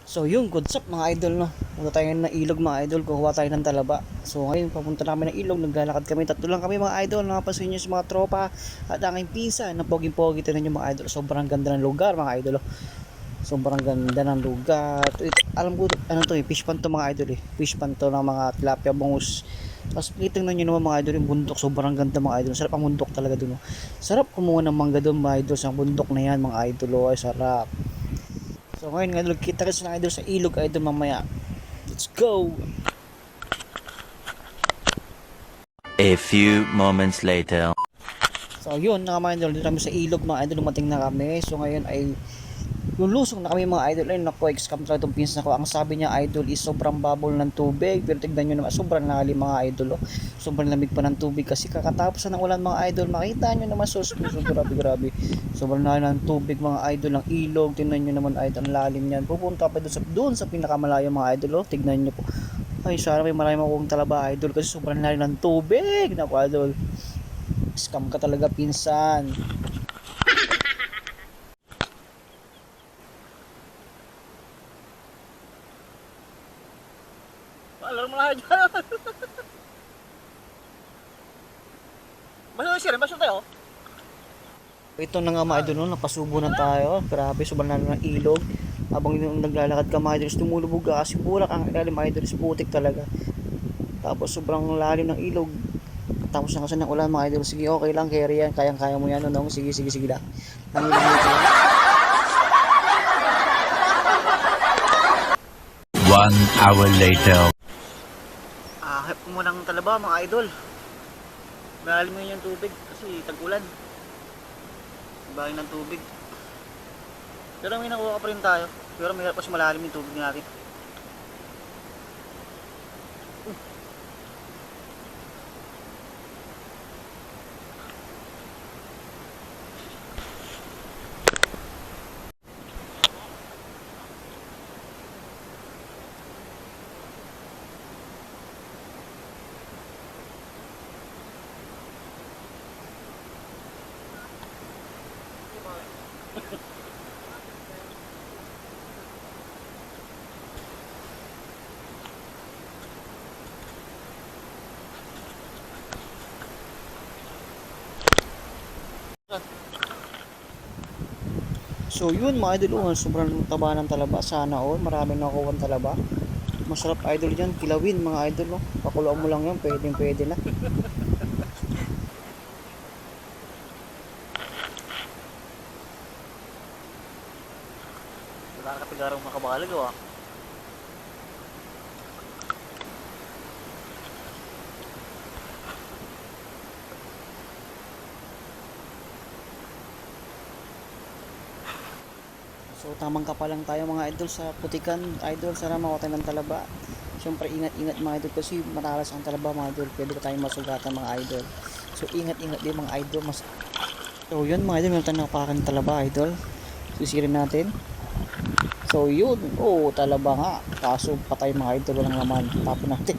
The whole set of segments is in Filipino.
So yun, good up mga idol, no. Punta tayo ng ilog mga idol, kukuha tayo ng talaba. So ngayon papunta namin ng ilog, naglalakad kami, tatlo lang kami mga idol. Nakapansin nyo sa mga tropa at aking pinsan na pogi-pogi. Tignan nyo mga idol, sobrang ganda ng lugar mga idol, oh. Sobrang ganda ng lugar. Ito, alam ko ano to, fish pan to mga idol, fish pan to ng mga tilapia, bangus. Tapos tingnan nyo naman mga idol, yung bundok, sobrang ganda mga idol. Sarap ang bundok talaga dun, oh. Sarap kumuha ng mangga dun mga idol sa bundok na yan mga idol, oh. Ay sarap. So ngayon nga idol, kita kasi na idol sa ilog idol mamaya. Let's go! A few moments later. So yun nga mga idol, dito kami sa ilog mga idol, dumating na kami. So ngayon ay lulusong na kami mga idol. Ay naku, excam talaga itong pinsan ko. Ang sabi niya idol is sobrang bubble ng tubig. Pero tignan nyo naman, sobrang lalim mga idol, oh. Sobrang lamig pa ng tubig kasi kakatapos na ng ulan mga idol. Makita nyo naman, so grabe. Sobrang lalim ng tubig mga idol, ng ilog. Tignan nyo naman idol, ang lalim niyan. Pupunta pa doon sa pinakamalayo mga idol, oh. Tignan nyo po. Ay sana may marami akong talaba idol kasi sobrang lalim ng tubig. Naku idol, scam ka talaga pinsan. Alam mo na dyan. Basta tayo. Ito na nga mga idol, no, napasubo na tayo. Grabe, sobrang lalim ng ilog. Habang naglalakad ka mga idol, tumulubog ka kasi bulak ang ilalim mga idol, putik talaga. Tapos sobrang lalim ng ilog. Tapos na kasi ng ulan mga idol. Sige, okay lang, carry yan, kayang-kaya mo yan, no? Sige lang. One hour later. Hep ko muna ng talaba mga idol. Malalim mo yung tubig kasi tag-ulan. Bahay ng tubig. Pero may nakuha pa rin tayo. Pero mahirap kasi malalim yung tubig natin. So yun mga idol, sobrang taba ng talaba. Sana all, maraming nakuha ng talaba. Masarap idol yan, kilawin mga idol, no? Pakuluan mo lang yan, pwede na. Wala na kapigarang makabalag ah. So tamang kapalang tayo mga idol sa putikan idol, sana makuha tayo ng talaba. Siyempre ingat mga idol kasi matalas ang talaba mga idol, pwede pa tayong masugatan mga idol. So ingat din mga idol. So yun mga idol, meron tayong napakan talaba idol. Sisirin natin. So yun, talaba nga. Kaso patay mga idol, walang laman. Tapon natin.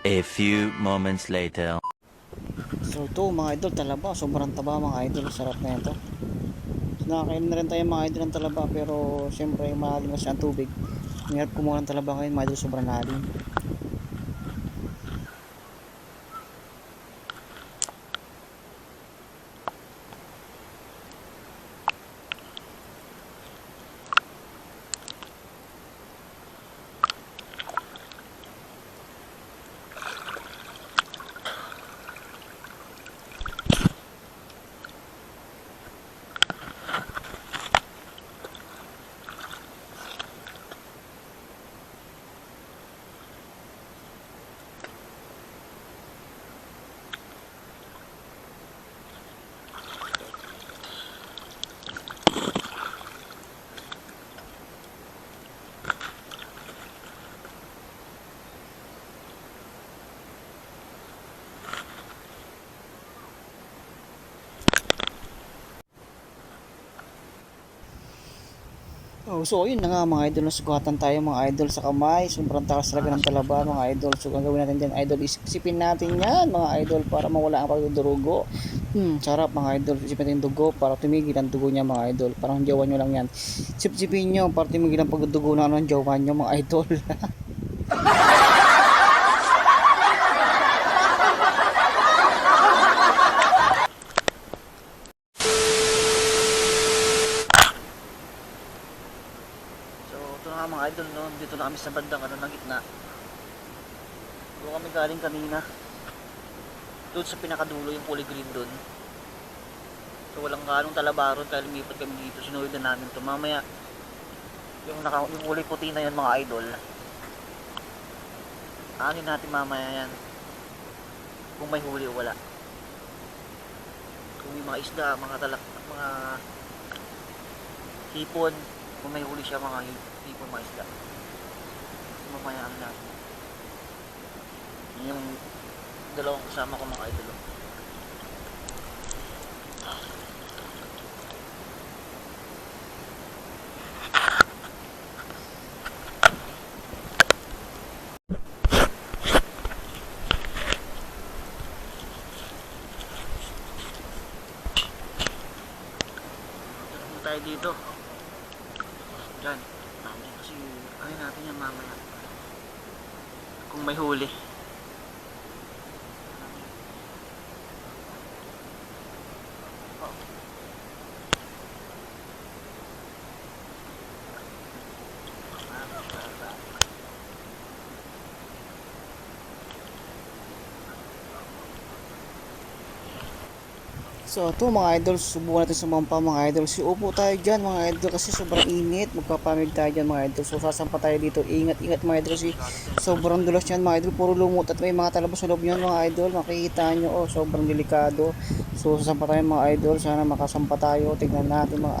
A few moments later. So ito mga idol, talaba, sobrang taba mga idol, sarap na ito. So, nakakain na rin tayo mga idol ng talaba, pero syempre malalim kasi ang tubig. Mahirap kumuha ng talaba ngayon mga idol, sobrang lalim. So yun na nga mga idol, nasugatan tayo mga idol sa kamay. Sobrang takas talaga ng talaba mga idol. So gagawin natin dyan idol, isipin natin yan mga idol para mawala ang pagdudurugo. Sarap mga idol, isipin natin yung dugo para tumigil ang dugo niya mga idol. Parang jawa nyo lang yan. Sipsipin nyo para tumigil ang pagdudugo na ng jawa nyo mga idol. So, ito na nga mga idol, no? Dito na kami sa bandang ano, ng gitna. Doon kami galing kanina. Doon sa pinakadulo yung kulay green doon. So, walang ganong talabaron kaya lumipat kami dito. Sinuhid na namin ito. Mamaya, yung kulay puti na yun mga idol. Aanin natin mamaya yan. Kung may huli o wala. Kung may mga isda, mga talak, mga hipon. Kung may huli siya mga hipon, mga isda. Mamaya ano natin. Yun yung dalawang kasama ko mga idol. Tayo dito. Yan. Namin kasi ano natin yan mamaya. Kung may huli. So ito mga idol, subukan natin sumampa mga idol. Upo tayo dyan mga idol kasi sobrang init. Magpapamig tayo dyan mga idol. So sasampa tayo dito. Ingat mga idol kasi sobrang dulas yan mga idol. Puro lumot at may mga talabos sa loob yan mga idol. Makikita nyo, oh, sobrang delikado. So sasampa tayo mga idol. Sana makasampa tayo. Tignan natin mga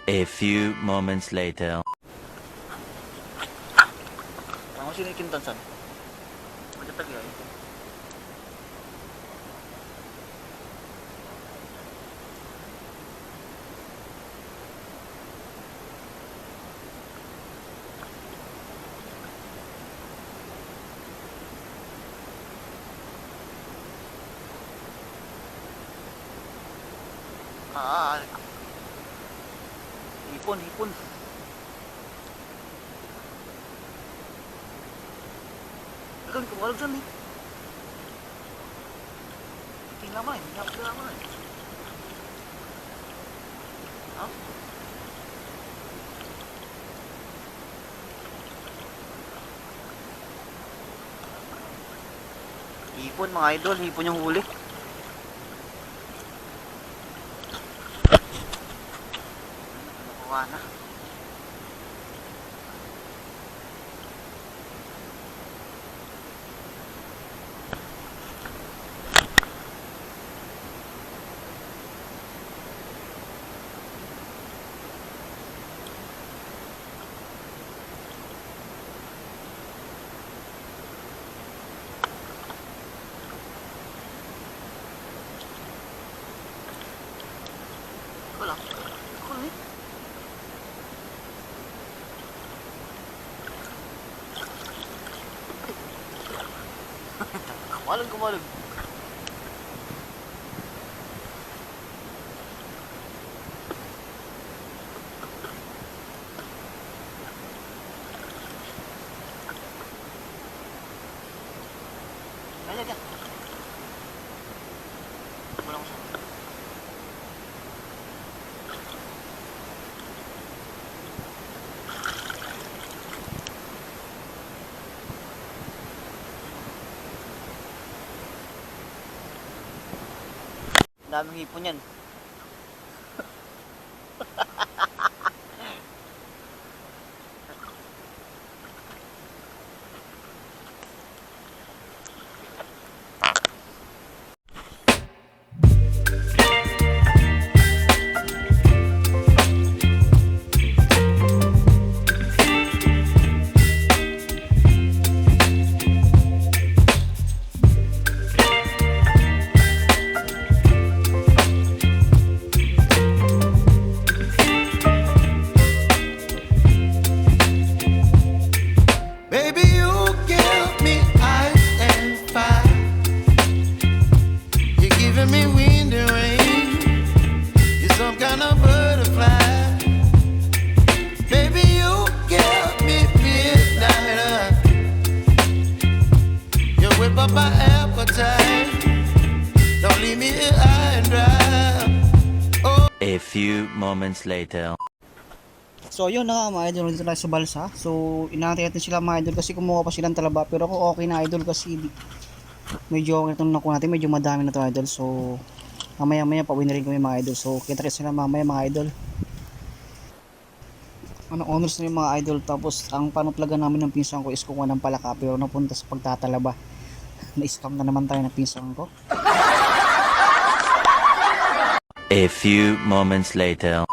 A few moments later. Ako sino yung kintansan? Magkatag yun. Hipon. Alam ko, walang dyan eh. Tingnan mo eh, tingnan mo eh. Ha? Hipon mga idol, hipon yung huli. Nakuha na. Wala. Ako na eh. Kumalag. Kaya ka. Walang sa. Daming hipon yan. Baby, you give me ice and fire. You're giving me wind and rain. You're some kind of butterfly. Baby, you give me midnight. You whip up my appetite. Don't leave me here high and dry. A few moments later. So yun na nga mga idol, dito tayo sa balsa. So inaantay natin sila mga idol kasi kumuha pa silang talaba. Pero ako okay na idol kasi medyo okay itong nakuha natin, medyo madami na to idol. So mamaya maya pauwi na rin kami mga idol. So kita rin sila mamaya mga idol. Ano honors na yung mga idol. Tapos ang panutlagan namin ng pinsan ko is kukuha ng palaka. Pero napunta sa pagtatalaba. Na-scam na naman tayo ng pinsan ko. A few moments later.